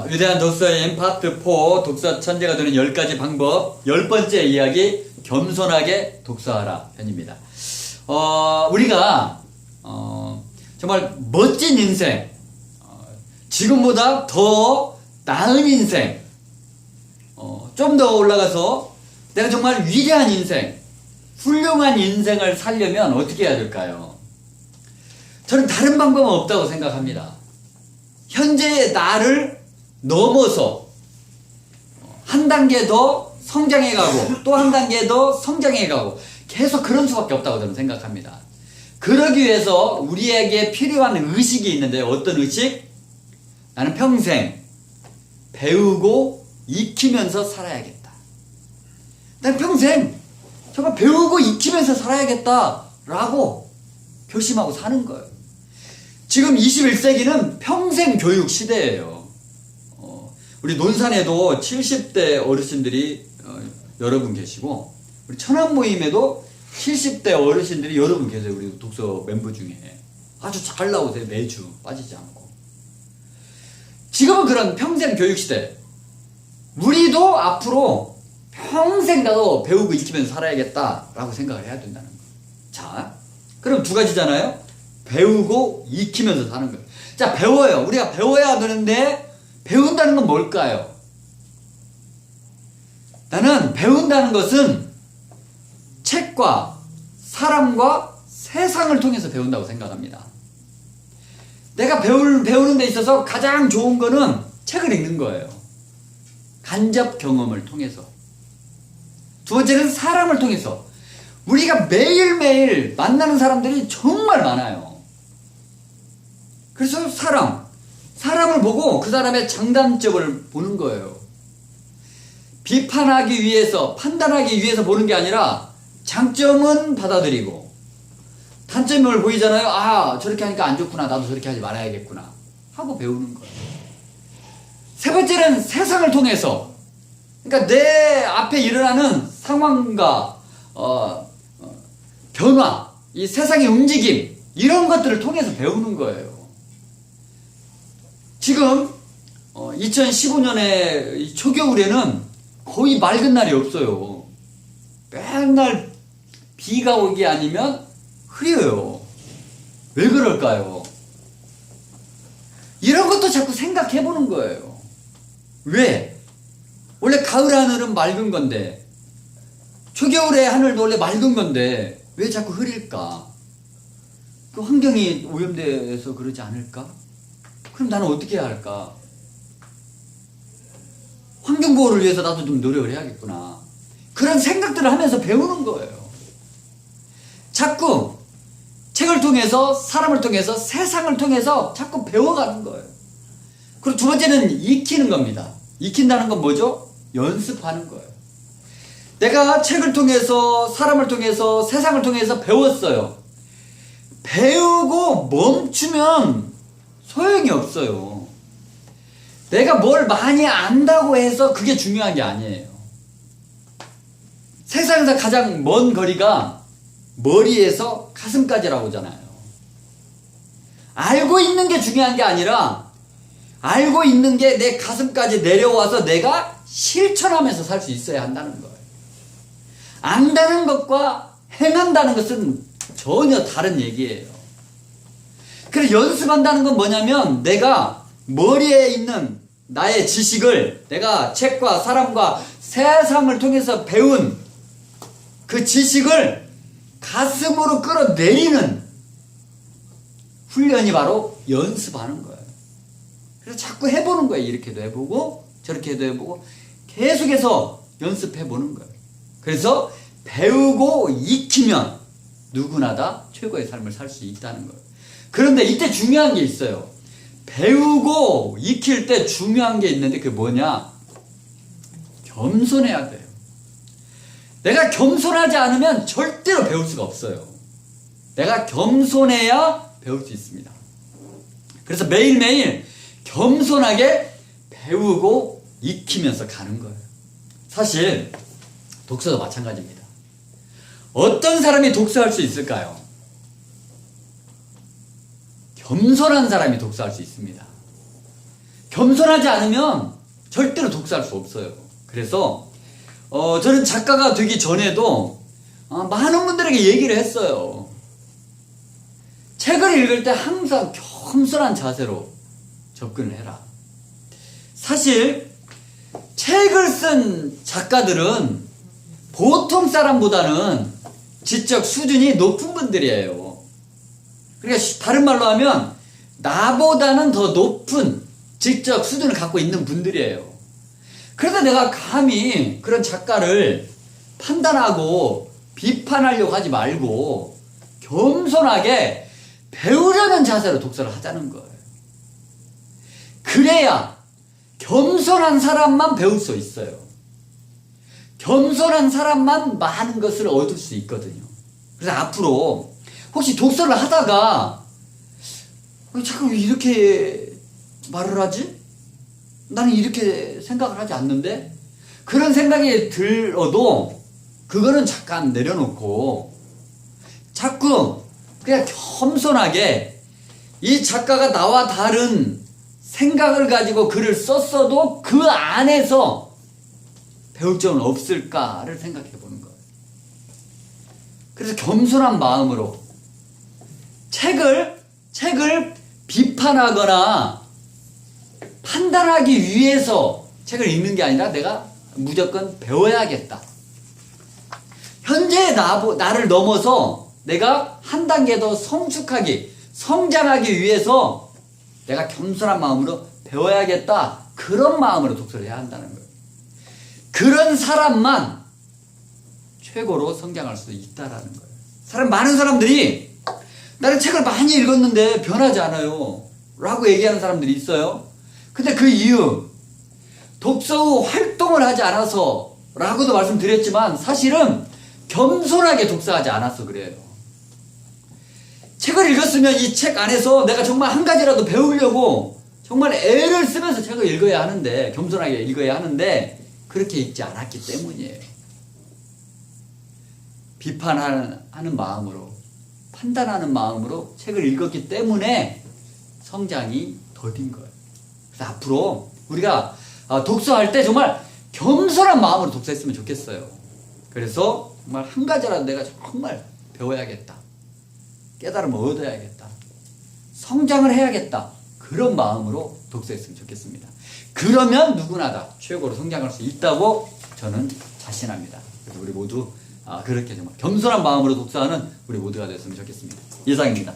위대한 독서인 파트 4 독서 천재가 되는 10가지 방법 10번째 이야기 겸손하게 독서하라 편입니다. 우리가 정말 멋진 인생, 지금보다 더 나은 인생, 좀 더 올라가서 내가 정말 위대한 인생, 훌륭한 인생을 살려면 어떻게 해야 될까요? 저는 다른 방법은 없다고 생각합니다. 현재의 나를 넘어서 한 단계 더 성장해 가고 또 한 단계 더 성장해 가고 계속 그런 수밖에 없다고 저는 생각합니다. 그러기 위해서 우리에게 필요한 의식이 있는데 어떤 의식? 나는 평생 배우고 익히면서 살아야겠다. 난 평생 정말 배우고 익히면서 살아야겠다라고 결심하고 사는 거예요. 지금 21세기는 평생 교육 시대예요. 우리 논산에도 70대 어르신들이 여러 분 계시고 우리 천안 모임에도 70대 어르신들이 여러 분 계세요. 우리 독서 멤버 중에 아주 잘 나오세요. 매주 빠지지 않고. 지금은 그런 평생 교육 시대. 우리도 앞으로 평생 나도 배우고 익히면서 살아야겠다라고 생각을 해야 된다는 거예요. 자, 그럼 두 가지잖아요. 배우고 익히면서 사는 거예요. 자, 배워요. 우리가 배워야 되는데 배운다는 건 뭘까요? 나는 배운다는 것은 책과 사람과 세상을 통해서 배운다고 생각합니다. 내가 배우는 데 있어서 가장 좋은 거는 책을 읽는 거예요. 간접 경험을 통해서. 두 번째는 사람을 통해서. 우리가 매일매일 만나는 사람들이 정말 많아요. 그래서 사람을 보고 그 사람의 장단점을 보는 거예요. 비판하기 위해서, 판단하기 위해서 보는 게 아니라 장점은 받아들이고 단점을 보이잖아요. 아, 저렇게 하니까 안 좋구나. 나도 저렇게 하지 말아야겠구나. 하고 배우는 거예요. 세 번째는 세상을 통해서. 그러니까 내 앞에 일어나는 상황과 변화, 이 세상의 움직임, 이런 것들을 통해서 배우는 거예요. 지금 2015년에 초겨울에는 거의 맑은 날이 없어요. 맨날 비가 오기 아니면 흐려요. 왜 그럴까요? 이런 것도 자꾸 생각해 보는 거예요. 왜? 원래 가을 하늘은 맑은 건데 초겨울의 하늘도 원래 맑은 건데 왜 자꾸 흐릴까? 그 환경이 오염돼서 그러지 않을까? 그럼 나는 어떻게 해야 할까? 환경보호를 위해서 나도 좀 노력을 해야겠구나. 그런 생각들을 하면서 배우는 거예요. 자꾸 책을 통해서, 사람을 통해서, 세상을 통해서 자꾸 배워가는 거예요. 그리고 두 번째는 익히는 겁니다. 익힌다는 건 뭐죠? 연습하는 거예요. 내가 책을 통해서, 사람을 통해서, 세상을 통해서 배웠어요. 배우고 멈추면 소용이 없어요. 내가 뭘 많이 안다고 해서 그게 중요한 게 아니에요. 세상에서 가장 먼 거리가 머리에서 가슴까지라고 하잖아요. 알고 있는 게 중요한 게 아니라 알고 있는 게 내 가슴까지 내려와서 내가 실천하면서 살 수 있어야 한다는 거예요. 안다는 것과 행한다는 것은 전혀 다른 얘기예요. 그래서 연습한다는 건 뭐냐면 내가 머리에 있는 나의 지식을 내가 책과 사람과 세상을 통해서 배운 그 지식을 가슴으로 끌어내리는 훈련이 바로 연습하는 거예요. 그래서 자꾸 해보는 거예요. 이렇게도 해보고 저렇게도 해보고 계속해서 연습해보는 거예요. 그래서 배우고 익히면 누구나 다 최고의 삶을 살 수 있다는 거예요. 그런데 이때 중요한 게 있어요. 배우고 익힐 때 중요한 게 있는데 그게 뭐냐? 겸손해야 돼요. 내가 겸손하지 않으면 절대로 배울 수가 없어요. 내가 겸손해야 배울 수 있습니다. 그래서 매일매일 겸손하게 배우고 익히면서 가는 거예요. 사실 독서도 마찬가지입니다. 어떤 사람이 독서할 수 있을까요? 겸손한 사람이 독서할 수 있습니다. 겸손하지 않으면 절대로 독서할 수 없어요. 그래서 저는 작가가 되기 전에도 많은 분들에게 얘기를 했어요. 책을 읽을 때 항상 겸손한 자세로 접근을 해라. 사실 책을 쓴 작가들은 보통 사람보다는 지적 수준이 높은 분들이에요. 그러니까 다른 말로 하면 나보다는 더 높은 지적 수준을 갖고 있는 분들이에요. 그래서 내가 감히 그런 작가를 판단하고 비판하려고 하지 말고 겸손하게 배우려는 자세로 독서를 하자는 거예요. 그래야 겸손한 사람만 배울 수 있어요. 겸손한 사람만 많은 것을 얻을 수 있거든요. 그래서 앞으로 혹시 독서를 하다가 자꾸 왜 이렇게 말을 하지? 나는 이렇게 생각을 하지 않는데? 그런 생각이 들어도 그거는 잠깐 내려놓고 자꾸 그냥 겸손하게 이 작가가 나와 다른 생각을 가지고 글을 썼어도 그 안에서 배울 점은 없을까를 생각해 보는 거예요. 그래서 겸손한 마음으로 책을 비판하거나 판단하기 위해서 책을 읽는 게 아니라 내가 무조건 배워야겠다. 현재의 나를 넘어서 내가 한 단계 더 성장하기 위해서 내가 겸손한 마음으로 배워야겠다. 그런 마음으로 독서를 해야 한다는 거예요. 그런 사람만 최고로 성장할 수 있다라는 거예요. 많은 사람들이 나는 책을 많이 읽었는데 변하지 않아요 라고 얘기하는 사람들이 있어요. 근데 그 이유, 독서 후 활동을 하지 않아서 라고도 말씀드렸지만 사실은 겸손하게 독서하지 않아서 그래요. 책을 읽었으면 이 책 안에서 내가 정말 한 가지라도 배우려고 정말 애를 쓰면서 책을 읽어야 하는데, 겸손하게 읽어야 하는데 그렇게 읽지 않았기 때문이에요. 비판하는 마음으로, 판단하는 마음으로 책을 읽었기 때문에 성장이 더딘 거예요. 그래서 앞으로 우리가 독서할 때 정말 겸손한 마음으로 독서했으면 좋겠어요. 그래서 정말 한 가지라도 내가 정말 배워야겠다. 깨달음을 얻어야겠다. 성장을 해야겠다. 그런 마음으로 독서했으면 좋겠습니다. 그러면 누구나 다 최고로 성장할 수 있다고 저는 자신합니다. 그래서 우리 모두 그렇게 정말 겸손한 마음으로 독서하는 우리 모두가 됐으면 좋겠습니다. 이상입니다.